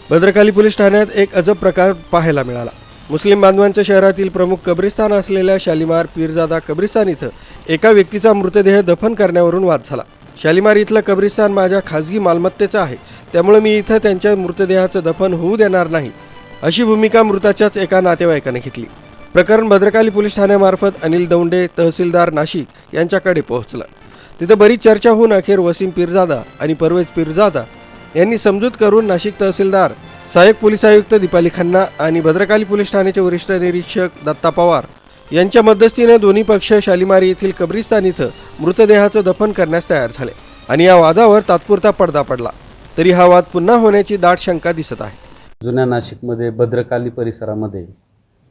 Bhadrakali police ठाण्यात एक अजब प्रकार पाहायला मिळाला। मुस्लिम बांधवांच्या शहरातील प्रमुख कब्रिस्तान असलेल्या शालिमार पीरजादा कब्रिस्तान इथं एका व्यक्तीचा मृतदेह दफन करण्यावरून वाद झाला। शालिमार इथलं कब्रिस्तान माझ्या खाजगी मालमत्तेचं आहे, त्यामुळे मी इथं त्यांच्या मृतदेहाचं दफन होऊ देणार नाही, अशी भूमिका मृताच्याच एका नातेवाईकाने घेतली। प्रकरण भद्रकाली पोलीस ठाण्यामार्फत अनिल दौंडे तहसीलदार नाशिक यांच्याकडे पोहोचलं। तिथं बरीच चर्चा होऊन अखेर वसीम पीरजादा आणि परवेज पीरजादा यांनी समजूत करून नाशिक तहसीलदार, सहाय्यक पोलीस आयुक्त दीपाली खन्ना आणि भद्रकाली पोलीस ठाण्याचे वरिष्ठ निरीक्षक दत्ता पवार यांच्या मध्यस्थीने दोन्ही पक्ष शालिमारी येथील कब्रिस्तान इथं मृतदेहाचं दफन करण्यास तयार झाले आणि या वादावर तात्पुरता पडदा पडला, तरी हा वाद पुन्हा होण्याची दाट शंका दिसत आहे। जुन्या नाशिकमध्ये भद्रकाली परिसरामध्ये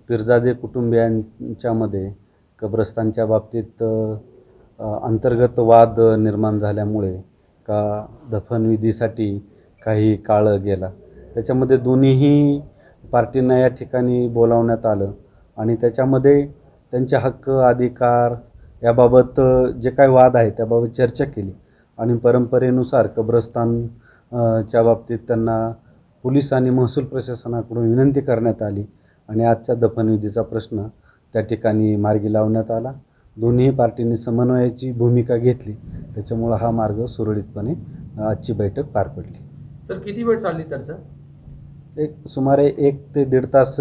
पीरजादे कुटुंबियांच्यामध्ये कब्रस्तानच्या बाबतीत अंतर्गत वाद निर्माण झाल्यामुळे का दफनविधीसाठी काही काळ गेला। त्याच्यामध्ये दोन्हीही पार्टींना या ठिकाणी बोलावण्यात आलं आणि त्याच्यामध्ये त्यांचे हक्क अधिकार याबाबत जे काही वाद आहे त्याबाबत चर्चा केली आणि परंपरेनुसार कब्रस्तान च्या बाबतीत त्यांना पोलीस आणि महसूल प्रशासनाकडून विनंती करण्यात आली आणि आजच्या दफनविधीचा प्रश्न त्या ठिकाणी मार्गी लावण्यात आला। दोन्ही पार्टींनी समन्वयाची भूमिका घेतली, त्याच्यामुळे हा मार्ग सुरळीतपणे आजची बैठक पार पडली। सर, किती वेळ चालली चर्चा? सुमारे 1 ते 1.5 तास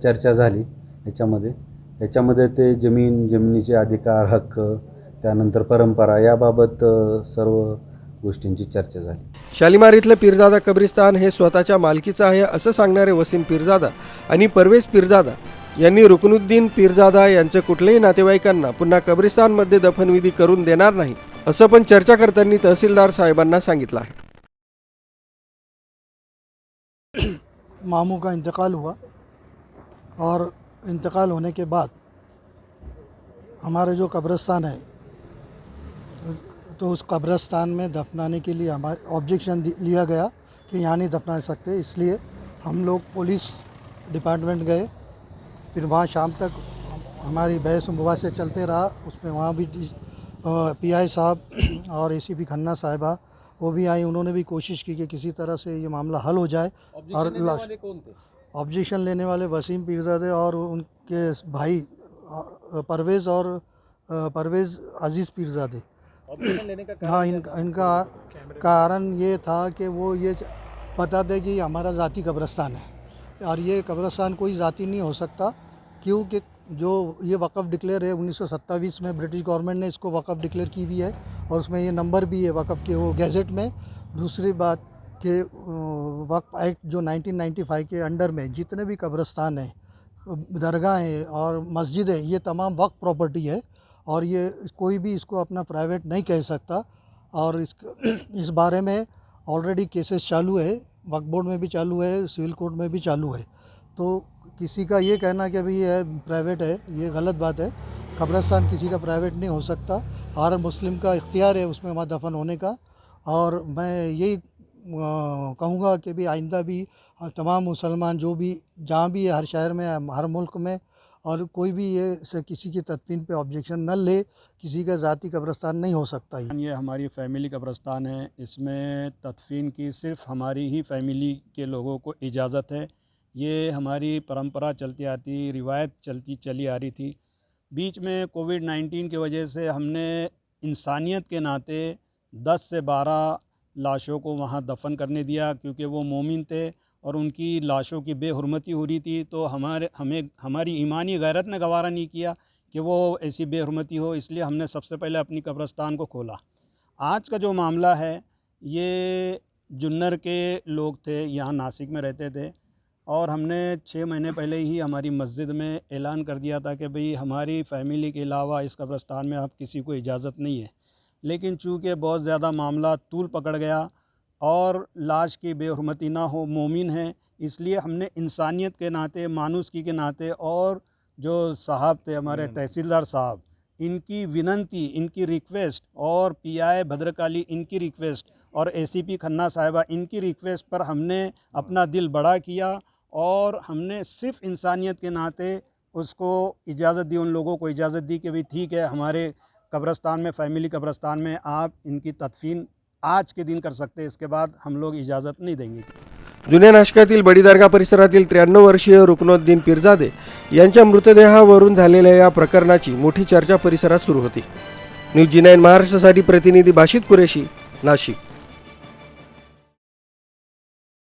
चर्चा झाली। याच्यामध्ये ते जमिनीचे अधिकार, हक्क, त्यानंतर परंपरा याबाबत सर्व गोष्टींची चर्चा झाली। शालिमार इथलं पीरजादा कब्रिस्तान हे स्वतःच्या मालकीचं आहे असं सांगणारे वसीम पीरजादा आणि परवेज पीरजादा यांनी रुकनुद्दीन पीरजादा यांच्या कुठल्याही नातेवाईकांना पुन्हा कब्रिस्तानमध्ये दफनविधी करून देणार नाही, असं पण चर्चाकर्त्यांनी तहसीलदार साहेबांना सांगितलं आहे। मामू का इंतकाल हुआ और इंतकाल होने के बाद हमारा जो कब्रिस्तान है तो उस कब्रिस्तान में दफनाने के लिए हमारे ऑब्जेक्शन लिया गया कि यहाँ नहीं दफना सकते, इसलिए हम लोग पुलिस डिपार्टमेंट गए। फिर वहाँ शाम तक हमारी बहस मुबासे चलते रहा। उसमें वहाँ भी पीआई साहब और एसीपी खन्ना साहिबा वो भी आई, उन्होंने भी कोशिश की कि किसी तरह से ये मामला हल हो जाए। और ऑब्जेक्शन लेने वाले वसीम पीरजादे और उनके भाई परवेज़ और परवेज़ अजीज़ पीरजादे। लेने का हाँ, इनका कारण ये था कि वो ये बताते कि हमारा ज़ाती कब्रिस्तान है और ये कब्रिस्तान कोई ज़ाती नहीं हो सकता, क्योंकि जो ये वक़्फ़ डिक्लेयर है 1927 में ब्रिटिश गवर्नमेंट ने इसको वक़्फ़ डिक्लेयर की हुई है और उसमें ये नंबर भी है वक़्फ़ के वो गैजेट में। दूसरी बात कि वक़्फ़ एक्ट जो 1995 के अंडर में जितने भी कब्रिस्तान हैं, दरगाह हैं और मस्जिद है, ये तमाम वक़्फ़ प्रॉपर्टी है और ये कोई भी इसको अपना प्राइवेट नहीं कह सकता। और इस बारे में ऑलरेडी केसेस चालू है, वक्फ बोर्ड में भी चालू है, सिविल कोर्ट में भी चालू है। तो किसी का ये कहना कि अभी ये प्राइवेट है, ये गलत बात है। कब्रिस्तान किसी का प्राइवेट नहीं हो सकता, हर मुस्लिम का इख्तियार है उसमें वहाँ दफन होने का। और मैं यही कहूँगा कि भी आइंदा भी तमाम मुसलमान जो भी जहाँ भी है, हर शहर में, हर मुल्क में, और कोई भी ये से किसी की तदफीन पे ऑब्जेक्शन न ले। किसी का ज़ाती कब्रिस्तान नहीं हो सकता। ये हमारी फैमिली कब्रिस्तान है, इसमें तदफीन की सिर्फ हमारी ही फैमिली के लोगों को इजाज़त है। ये हमारी परंपरा चलती आती, रिवायत चली आ रही थी। बीच में कोविड-19 की वजह से हमने इंसानियत के नाते 10 से 12 लाशों को वहाँ दफन करने दिया, क्योंकि वो मोमिन थे और उनकी लाशों की बेहुरमती हो रही थी। तो हमारी ईमानी गैरत ने गवारा नहीं किया कि वो ऐसी बेहुरमती हो, इसलिए हमने सबसे पहले अपनी कब्रिस्तान को खोला। आज का जो मामला है, ये जुन्नर के लोग थे, यहाँ नासिक में रहते थे और हमने 6 महीने पहले ही हमारी मस्जिद में ऐलान कर दिया था कि भाई हमारी फ़ैमिली के अलावा इस कब्रिस्तान में अब किसी को इजाज़त नहीं है। लेकिन चूँकि बहुत ज़्यादा मामला तूल पकड़ गया और लाश की बेहुरमती ना हो, मोमिन है, इसलिए हमने इंसानियत के नाते, मानुसकी के नाते, और जो साहब थे हमारे तहसीलदार साहब, इनकी विनंती, इनकी रिक्वेस्ट, और पीआई भद्रकाली इनकी रिक्वेस्ट, और एसीपी खन्ना साहिबा इनकी रिक्वेस्ट पर हमने अपना दिल बड़ा किया और हमने सिर्फ इंसानियत के नाते उसको इजाज़त दी, उन लोगों को इजाज़त दी कि भाई ठीक है, हमारे कब्रिस्तान में, फैमिली कब्रिस्तान में आप इनकी तदफीन आज के दिन कर सकते हैं, इसके बाद हम लोग इजाज़त नहीं देंगे। जुन्या नाशकातील बडी दर्गा परिसरातील 93 वर्षीय रुकनुद्दीन पीरजादे यांच्या मृतदेहावरून झालेल्या या प्रकरणाची मोठी चर्चा परिसरात सुरू होती. न्यूज G9 महाराष्ट्रासाठी प्रतिनिधी बाशित कुरेशी, नाशिक.